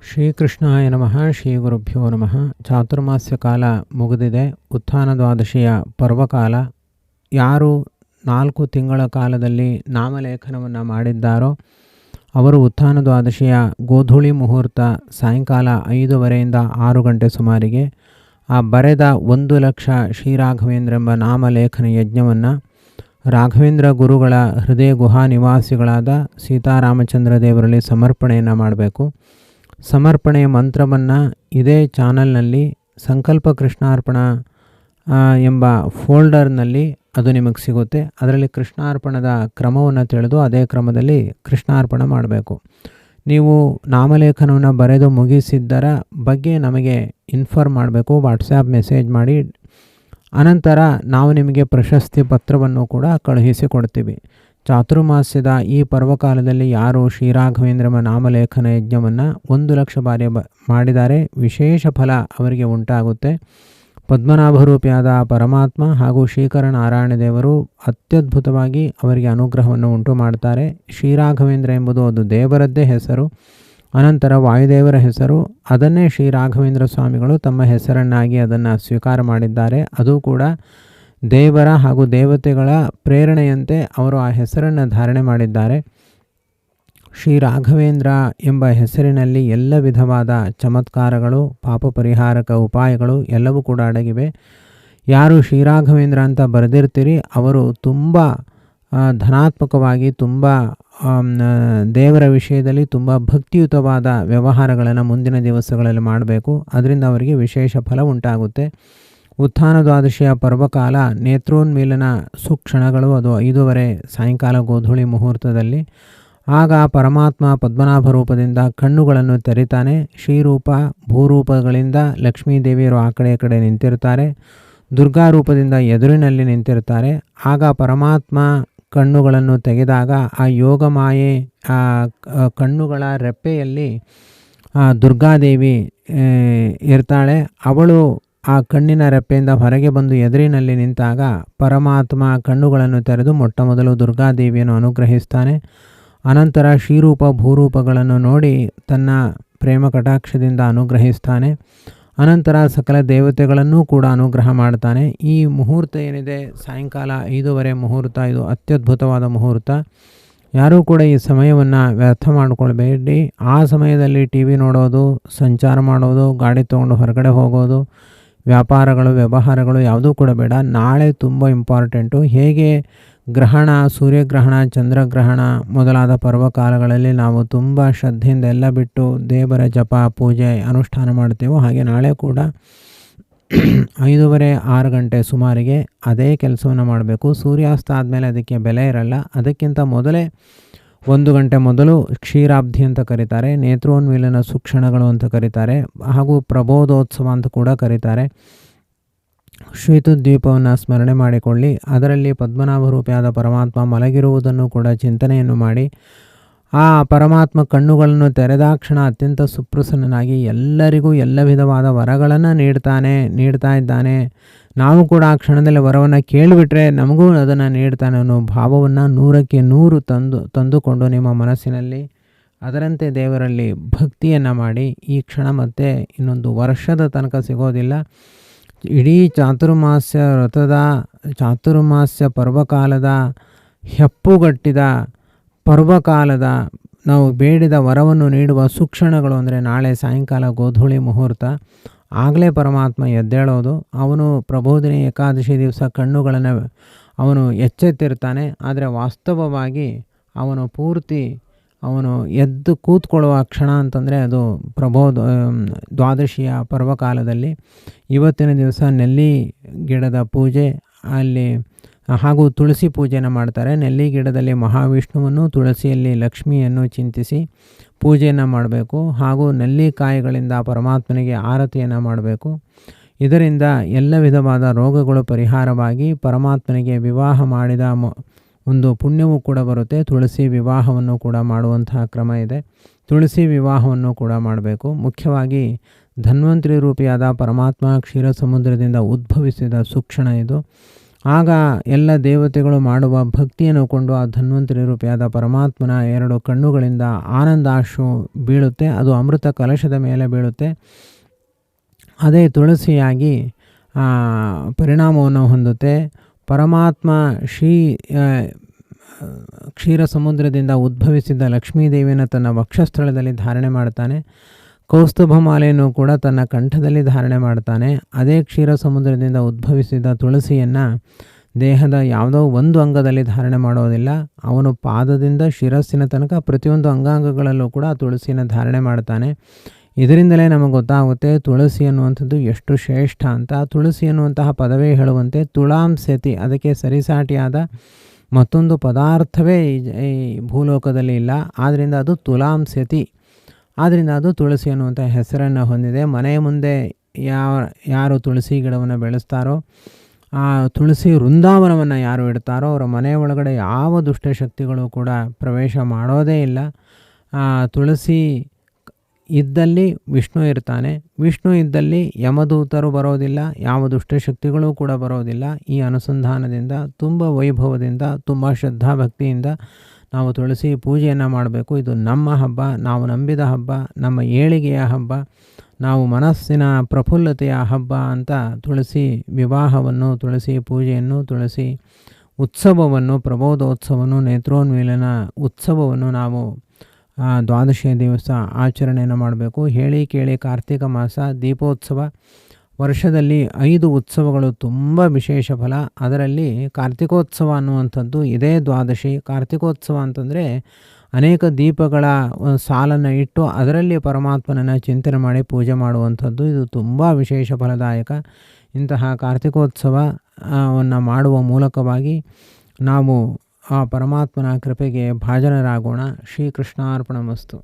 ಶ್ರೀಕೃಷ್ಣಾಯ ನಮಃ. ಶ್ರೀ ಗುರುಭ್ಯೋ ನಮಃ. ಚಾತುರ್ಮಾಸ್ಯ ಕಾಲ ಮುಗಿದಿದೆ. ಉತ್ಥಾನ ದ್ವಾದಶಿಯ ಪರ್ವಕಾಲ. ಯಾರು 4 ತಿಂಗಳ ಕಾಲದಲ್ಲಿ ನಾಮಲೇಖನವನ್ನು ಮಾಡಿದ್ದಾರೋ ಅವರು ಉತ್ಥಾನ ದ್ವಾದಶಿಯ ಗೋಧೂಳಿ ಮುಹೂರ್ತ ಸಾಯಂಕಾಲ 5:15 6 ಗಂಟೆ ಸುಮಾರಿಗೆ ಆ ಬರೆದ 1 ಲಕ್ಷ ಶ್ರೀರಾಘವೇಂದ್ರ ಎಂಬ ನಾಮಲೇಖನ ಯಜ್ಞವನ್ನು ರಾಘವೇಂದ್ರ ಗುರುಗಳ ಹೃದಯ ಗುಹಾ ನಿವಾಸಿಗಳಾದ ಸೀತಾರಾಮಚಂದ್ರ ದೇವರಲ್ಲಿ ಸಮರ್ಪಣೆಯನ್ನು ಮಾಡಬೇಕು. ಸಮರ್ಪಣೆಯ ಮಂತ್ರವನ್ನು ಇದೇ ಚಾನಲ್ನಲ್ಲಿ ಸಂಕಲ್ಪ ಕೃಷ್ಣಾರ್ಪಣ ಎಂಬ ಫೋಲ್ಡರ್ನಲ್ಲಿ ಅದು ನಿಮಗೆ ಸಿಗುತ್ತೆ. ಅದರಲ್ಲಿ ಕೃಷ್ಣಾರ್ಪಣದ ಕ್ರಮವನ್ನು ತಿಳಿದು ಅದೇ ಕ್ರಮದಲ್ಲಿ ಕೃಷ್ಣಾರ್ಪಣ ಮಾಡಬೇಕು. ನೀವು ನಾಮಲೇಖನವನ್ನು ಬರೆದು ಮುಗಿಸಿದ್ದರ ಬಗ್ಗೆ ನಮಗೆ ಇನ್ಫಾರ್ಮ್ ಮಾಡಬೇಕು. ವಾಟ್ಸ್ಯಾಪ್ ಮೆಸೇಜ್ ಮಾಡಿ. ಅನಂತರ ನಾವು ನಿಮಗೆ ಪ್ರಶಸ್ತಿ ಪತ್ರವನ್ನು ಕೂಡ ಕಳುಹಿಸಿಕೊಡ್ತೀವಿ. ಚಾತುರ್ಮಾಸ್ಯದ ಈ ಪರ್ವಕಾಲದಲ್ಲಿ ಯಾರು ಶ್ರೀರಾಘವೇಂದ್ರ ನಾಮಲೇಖನ ಯಜ್ಞವನ್ನು 1 ಲಕ್ಷ ಬಾರಿ ಮಾಡಿದ್ದಾರೆ, ವಿಶೇಷ ಫಲ ಅವರಿಗೆ ಉಂಟಾಗುತ್ತೆ. ಪದ್ಮನಾಭರೂಪಿಯಾದ ಪರಮಾತ್ಮ ಹಾಗೂ ಶ್ರೀಕರನಾರಾಯಣ ದೇವರು ಅತ್ಯದ್ಭುತವಾಗಿ ಅವರಿಗೆ ಅನುಗ್ರಹವನ್ನು ಉಂಟು ಮಾಡ್ತಾರೆ. ಶ್ರೀರಾಘವೇಂದ್ರ ಎಂಬುದು ಅದು ದೇವರದ್ದೇ ಹೆಸರು. ಅನಂತರ ವಾಯುದೇವರ ಹೆಸರು. ಅದನ್ನೇ ಶ್ರೀರಾಘವೇಂದ್ರ ಸ್ವಾಮಿಗಳು ತಮ್ಮ ಹೆಸರನ್ನಾಗಿ ಅದನ್ನು ಸ್ವೀಕಾರ ಮಾಡಿದ್ದಾರೆ. ಅದು ಕೂಡ ದೇವರ ಹಾಗೂ ದೇವತೆಗಳ ಪ್ರೇರಣೆಯಂತೆ ಅವರು ಆ ಹೆಸರನ್ನು ಧಾರಣೆ ಮಾಡಿದ್ದಾರೆ. ಶ್ರೀ ರಾಘವೇಂದ್ರ ಎಂಬ ಹೆಸರಿನಲ್ಲಿ ಎಲ್ಲ ವಿಧವಾದ ಚಮತ್ಕಾರಗಳು, ಪಾಪ ಪರಿಹಾರಕ ಉಪಾಯಗಳು ಎಲ್ಲವೂ ಕೂಡ ಅಡಗಿವೆ. ಯಾರು ಶ್ರೀರಾಘವೇಂದ್ರ ಅಂತ ಬರೆದಿರ್ತೀರಿ ಅವರು ತುಂಬ ಧನಾತ್ಮಕವಾಗಿ, ತುಂಬ ದೇವರ ವಿಷಯದಲ್ಲಿ ತುಂಬ ಭಕ್ತಿಯುತವಾದ ವ್ಯವಹಾರಗಳನ್ನು ಮುಂದಿನ ದಿವಸಗಳಲ್ಲಿ ಮಾಡಬೇಕು. ಅದರಿಂದ ಅವರಿಗೆ ವಿಶೇಷ ಫಲ ಉಂಟಾಗುತ್ತೆ. ಉತ್ಥಾನ ದ್ವಾದಶಿಯ ಪರ್ವಕಾಲ ನೇತ್ರೋನ್ಮೀಲನ ಸುಕ್ಷಣಗಳು. ಅದು 5:15 ಸಾಯಂಕಾಲ ಗೋಧೂಳಿ ಮುಹೂರ್ತದಲ್ಲಿ. ಆಗ ಪರಮಾತ್ಮ ಪದ್ಮನಾಭ ರೂಪದಿಂದ ಕಣ್ಣುಗಳನ್ನು ತೆರಿತಾನೆ. ಶ್ರೀರೂಪ ಭೂರೂಪಗಳಿಂದ ಲಕ್ಷ್ಮೀದೇವಿಯರು ಆ ಕಡೆ ನಿಂತಿರ್ತಾರೆ. ದುರ್ಗಾ ರೂಪದಿಂದ ಎದುರಿನಲ್ಲಿ ನಿಂತಿರ್ತಾರೆ. ಆಗ ಪರಮಾತ್ಮ ಕಣ್ಣುಗಳನ್ನು ತೆಗೆದಾಗ ಆ ಯೋಗಮಾಯೆ ಆ ಕಣ್ಣುಗಳ ರೆಪ್ಪೆಯಲ್ಲಿ ದುರ್ಗಾದೇವಿ ಇರ್ತಾಳೆ. ಅವಳು ಆ ಕಣ್ಣಿನ ರೆಪ್ಪೆಯಿಂದ ಹೊರಗೆ ಬಂದು ಎದುರಿನಲ್ಲಿ ನಿಂತಾಗ ಪರಮಾತ್ಮ ಕಣ್ಣುಗಳನ್ನು ತೆರೆದು ಮೊಟ್ಟ ಮೊದಲು ದುರ್ಗಾದೇವಿಯನ್ನು ಅನುಗ್ರಹಿಸ್ತಾನೆ. ಅನಂತರ ಶ್ರೀರೂಪ ಭೂರೂಪಗಳನ್ನು ನೋಡಿ ತನ್ನ ಪ್ರೇಮ ಕಟಾಕ್ಷದಿಂದ ಅನುಗ್ರಹಿಸ್ತಾನೆ. ಅನಂತರ ಸಕಲ ದೇವತೆಗಳನ್ನೂ ಕೂಡ ಅನುಗ್ರಹ ಮಾಡ್ತಾನೆ. ಈ ಮುಹೂರ್ತ ಏನಿದೆ ಸಾಯಂಕಾಲ 5:15 ಮುಹೂರ್ತ, ಇದು ಅತ್ಯದ್ಭುತವಾದ ಮುಹೂರ್ತ. ಯಾರೂ ಕೂಡ ಈ ಸಮಯವನ್ನು ವ್ಯರ್ಥ ಮಾಡಿಕೊಳ್ಬೇಡಿ. ಆ ಸಮಯದಲ್ಲಿ ಟಿ ವಿ ನೋಡೋದು, ಸಂಚಾರ ಮಾಡೋದು, ಗಾಡಿ ತೊಗೊಂಡು ಹೊರಗಡೆ ಹೋಗೋದು, ವ್ಯಾಪಾರಗಳು ವ್ಯವಹಾರಗಳು ಯಾವುದೂ ಕೂಡ ಬೇಡ. ನಾಳೆ ತುಂಬ ಇಂಪಾರ್ಟೆಂಟು. ಹೇಗೆ ಗ್ರಹಣ, ಸೂರ್ಯಗ್ರಹಣ, ಚಂದ್ರಗ್ರಹಣ ಮೊದಲಾದ ಪರ್ವಕಾಲಗಳಲ್ಲಿ ನಾವು ತುಂಬ ಶ್ರದ್ಧೆಯಿಂದ ಎಲ್ಲ ಬಿಟ್ಟು ದೇವರ ಜಪ ಪೂಜೆ ಅನುಷ್ಠಾನ ಮಾಡ್ತೇವೋ ಹಾಗೆ ನಾಳೆ ಕೂಡ 5:15 6 ಗಂಟೆ ಸುಮಾರಿಗೆ ಅದೇ ಕೆಲಸವನ್ನು ಮಾಡಬೇಕು. ಸೂರ್ಯಾಸ್ತ ಆದಮೇಲೆ ಅದಕ್ಕೆ ಬೆಲೆ ಇರಲ್ಲ. ಅದಕ್ಕಿಂತ ಮೊದಲೇ 1 ಗಂಟೆ ಮೊದಲು ಕ್ಷೀರಾಬ್ಧಿ ಅಂತ ಕರೀತಾರೆ, ನೇತ್ರೋನ್ಮೀಲನ ಸುಕ್ಷಣಗಳು ಅಂತ ಕರೀತಾರೆ, ಹಾಗೂ ಪ್ರಬೋಧೋತ್ಸವ ಅಂತ ಕೂಡ ಕರೀತಾರೆ. ಶ್ವೇತದ್ವೀಪವನ್ನು ಸ್ಮರಣೆ ಮಾಡಿಕೊಳ್ಳಿ. ಅದರಲ್ಲಿ ಪದ್ಮನಾಭ ರೂಪಿಯಾದ ಪರಮಾತ್ಮ ಮಲಗಿರುವುದನ್ನು ಕೂಡ ಚಿಂತನೆಯನ್ನು ಮಾಡಿ ಆ ಪರಮಾತ್ಮ ಕಣ್ಣುಗಳನ್ನು ತೆರೆದಾಕ್ಷಣ ಅತ್ಯಂತ ಸುಪ್ರಸನ್ನನಾಗಿ ಎಲ್ಲರಿಗೂ ಎಲ್ಲ ವಿಧವಾದ ವರಗಳನ್ನು ನೀಡ್ತಾ ಇದ್ದಾನೆ. ನಾವು ಕೂಡ ಆ ಕ್ಷಣದಲ್ಲಿ ವರವನ್ನು ಕೇಳಿಬಿಟ್ರೆ ನಮಗೂ ಅದನ್ನು ನೀಡ್ತಾನೆ ಅನ್ನೋ ಭಾವವನ್ನು 100ಕ್ಕೆ 100 ತಂದುಕೊಂಡು ನಿಮ್ಮ ಮನಸ್ಸಿನಲ್ಲಿ ಅದರಂತೆ ದೇವರಲ್ಲಿ ಭಕ್ತಿಯನ್ನು ಮಾಡಿ. ಈ ಕ್ಷಣ ಮತ್ತೆ ಇನ್ನೊಂದು ವರ್ಷದ ತನಕ ಸಿಗೋದಿಲ್ಲ. ಇಡೀ ಚಾತುರ್ಮಾಸ್ಯ ವ್ರತದ ಚಾತುರ್ಮಾಸ್ಯ ಪರ್ವಕಾಲದ ಹೆಪ್ಪುಗಟ್ಟಿದ ಪರ್ವಕಾಲದ ನಾವು ಬೇಡಿದ ವರವನ್ನು ನೀಡುವ ಸುಕ್ಷಣಗಳು ಅಂದರೆ ನಾಳೆ ಸಾಯಂಕಾಲ ಗೋಧೂಳಿ ಮುಹೂರ್ತ. ಆಗಲೇ ಪರಮಾತ್ಮ ಎದ್ದೇಳೋದು. ಅವನು ಪ್ರಬೋಧಿನಿ ಏಕಾದಶಿ ದಿವಸ ಕಣ್ಣುಗಳನ್ನು ಅವನು ಎಚ್ಚೆತ್ತಿರ್ತಾನೆ. ಆದರೆ ವಾಸ್ತವವಾಗಿ ಅವನು ಎದ್ದು ಕೂತ್ಕೊಳ್ಳುವ ಕ್ಷಣ ಅಂತಂದರೆ ಅದು ದ್ವಾದಶಿಯ ಪರ್ವಕಾಲದಲ್ಲಿ. ಇವತ್ತಿನ ದಿವಸ ನೆಲ್ಲಿ ಗಿಡದ ಪೂಜೆ ಅಲ್ಲಿ ಹಾಗೂ ತುಳಸಿ ಪೂಜೆಯನ್ನು ಮಾಡ್ತಾರೆ. ನೆಲ್ಲಿ ಗಿಡದಲ್ಲಿ ಮಹಾವಿಷ್ಣುವನ್ನು, ತುಳಸಿಯಲ್ಲಿ ಲಕ್ಷ್ಮಿಯನ್ನು ಚಿಂತಿಸಿ ಪೂಜೆಯನ್ನು ಮಾಡಬೇಕು. ಹಾಗೂ ನೆಲ್ಲಿಕಾಯಿಗಳಿಂದ ಪರಮಾತ್ಮನಿಗೆ ಆರತಿಯನ್ನು ಮಾಡಬೇಕು. ಇದರಿಂದ ಎಲ್ಲ ವಿಧವಾದ ರೋಗಗಳು ಪರಿಹಾರವಾಗಿ ಪರಮಾತ್ಮನಿಗೆ ವಿವಾಹ ಮಾಡಿದ ಒಂದು ಪುಣ್ಯವೂ ಕೂಡ ಬರುತ್ತೆ. ತುಳಸಿ ವಿವಾಹವನ್ನು ಕೂಡ ಮಾಡುವಂತಹ ಕ್ರಮ ಇದೆ. ತುಳಸಿ ವಿವಾಹವನ್ನು ಕೂಡ ಮಾಡಬೇಕು. ಮುಖ್ಯವಾಗಿ ಧನ್ವಂತರಿ ರೂಪಿಯಾದ ಪರಮಾತ್ಮ ಕ್ಷೀರ ಸಮುದ್ರದಿಂದ ಉದ್ಭವಿಸಿದ ಸುಕ್ಷಣ ಇದು. ಆಗ ಎಲ್ಲ ದೇವತೆಗಳು ಮಾಡುವ ಭಕ್ತಿಯನ್ನು ಕೊಂಡು ಆ ಧನ್ವಂತರಿ ರೂಪಿಯಾದ ಪರಮಾತ್ಮನ 2 ಕಣ್ಣುಗಳಿಂದ ಆನಂದಾಶ್ರು ಬೀಳುತ್ತೆ. ಅದು ಅಮೃತ ಕಲಶದ ಮೇಲೆ ಬೀಳುತ್ತೆ. ಅದೇ ತುಳಸಿಯಾಗಿ ಪರಿಣಾಮವನ್ನು ಹೊಂದುತ್ತೆ. ಪರಮಾತ್ಮ ಕ್ಷೀರ ಸಮುದ್ರದಿಂದ ಉದ್ಭವಿಸಿದ ಲಕ್ಷ್ಮೀದೇವಿಯನ್ನು ತನ್ನ ವಕ್ಷಸ್ಥಳದಲ್ಲಿ ಧಾರಣೆ ಮಾಡ್ತಾನೆ. ಕೌಸ್ತುಭ ಮಾಲೆಯನ್ನು ಕೂಡ ತನ್ನ ಕಂಠದಲ್ಲಿ ಧಾರಣೆ ಮಾಡ್ತಾನೆ. ಅದೇ ಕ್ಷೀರ ಸಮುದ್ರದಿಂದ ಉದ್ಭವಿಸಿದ ತುಳಸಿಯನ್ನು ದೇಹದ ಯಾವುದೋ ಒಂದು ಅಂಗದಲ್ಲಿ ಧಾರಣೆ ಮಾಡೋದಿಲ್ಲ. ಅವನು ಪಾದದಿಂದ ಶಿರಸ್ಸಿನ ತನಕ ಪ್ರತಿಯೊಂದು ಅಂಗಾಂಗಗಳಲ್ಲೂ ಕೂಡ ತುಳಸಿಯನ್ನು ಧಾರಣೆ ಮಾಡ್ತಾನೆ. ಇದರಿಂದಲೇ ನಮಗೆ ಗೊತ್ತಾಗುತ್ತೆ ತುಳಸಿ ಅನ್ನುವಂಥದ್ದು ಎಷ್ಟು ಶ್ರೇಷ್ಠ ಅಂತ. ತುಳಸಿ ಅನ್ನುವಂತಹ ಪದವೇ ಹೇಳುವಂತೆ ತುಳಾಂಸತಿ, ಅದಕ್ಕೆ ಸರಿಸಾಟಿಯಾದ ಮತ್ತೊಂದು ಪದಾರ್ಥವೇ ಈ ಭೂಲೋಕದಲ್ಲಿ ಇಲ್ಲ. ಆದ್ದರಿಂದ ಅದು ತುಳಾಂಸತಿ, ಆದ್ದರಿಂದ ಅದು ತುಳಸಿ ಅನ್ನುವಂಥ ಹೆಸರನ್ನು ಹೊಂದಿದೆ. ಮನೆಯ ಮುಂದೆ ಯಾರು ತುಳಸಿ ಗಿಡವನ್ನು ಬೆಳೆಸ್ತಾರೋ, ಆ ತುಳಸಿ ವೃಂದಾವನವನ್ನು ಯಾರು ಇಡ್ತಾರೋ ಅವರ ಮನೆಯ ಒಳಗಡೆ ಯಾವ ದುಷ್ಟಶಕ್ತಿಗಳು ಕೂಡ ಪ್ರವೇಶ ಮಾಡೋದೇ ಇಲ್ಲ. ತುಳಸಿ ಇದ್ದಲ್ಲಿ ವಿಷ್ಣು ಇರ್ತಾನೆ, ವಿಷ್ಣು ಇದ್ದಲ್ಲಿ ಯಮದೂತರು ಬರೋದಿಲ್ಲ, ಯಾವ ದುಷ್ಟಶಕ್ತಿಗಳು ಕೂಡ ಬರೋದಿಲ್ಲ. ಈ ಅನುಸಂಧಾನದಿಂದ ತುಂಬ ವೈಭವದಿಂದ ತುಂಬ ಶ್ರದ್ಧಾಭಕ್ತಿಯಿಂದ ನಾವು ತುಳಸಿ ಪೂಜೆಯನ್ನು ಮಾಡಬೇಕು. ಇದು ನಮ್ಮ ಹಬ್ಬ, ನಾವು ನಂಬಿದ ಹಬ್ಬ, ನಮ್ಮ ಏಳಿಗೆಯ ಹಬ್ಬ, ನಾವು ಮನಸ್ಸಿನ ಪ್ರಫುಲ್ಲತೆಯ ಹಬ್ಬ ಅಂತ ತುಳಸಿ ವಿವಾಹವನ್ನು, ತುಳಸಿ ಪೂಜೆಯನ್ನು, ತುಳಸಿ ಉತ್ಸವವನ್ನು, ಪ್ರಬೋಧೋತ್ಸವವನ್ನು, ನೇತ್ರೋನ್ಮೀಲನ ಉತ್ಸವವನ್ನು ನಾವು ದ್ವಾದಶಿಯ ದಿವಸ ಆಚರಣೆಯನ್ನು ಮಾಡಬೇಕು. ಹೇಳಿ ಕೇಳಿ ಕಾರ್ತಿಕ ಮಾಸ ದೀಪೋತ್ಸವ, ವರ್ಷದಲ್ಲಿ 5 ಉತ್ಸವಗಳು ತುಂಬ ವಿಶೇಷ ಫಲ. ಅದರಲ್ಲಿ ಕಾರ್ತಿಕೋತ್ಸವ ಅನ್ನುವಂಥದ್ದು ಇದೇ ದ್ವಾದಶಿ. ಕಾರ್ತಿಕೋತ್ಸವ ಅಂತಂದರೆ ಅನೇಕ ದೀಪಗಳ ಸಾಲನ್ನು ಇಟ್ಟು ಅದರಲ್ಲಿ ಪರಮಾತ್ಮನನ್ನು ಚಿಂತನೆ ಮಾಡಿ ಪೂಜೆ ಮಾಡುವಂಥದ್ದು. ಇದು ತುಂಬ ವಿಶೇಷ ಫಲದಾಯಕ. ಇಂತಹ ಕಾರ್ತಿಕೋತ್ಸವವನ್ನು ಮಾಡುವ ಮೂಲಕವಾಗಿ ನಾವು ಆ ಪರಮಾತ್ಮನ ಕೃಪೆಗೆ ಭಾಜನರಾಗೋಣ. ಶ್ರೀಕೃಷ್ಣಾರ್ಪಣಮಸ್ತು.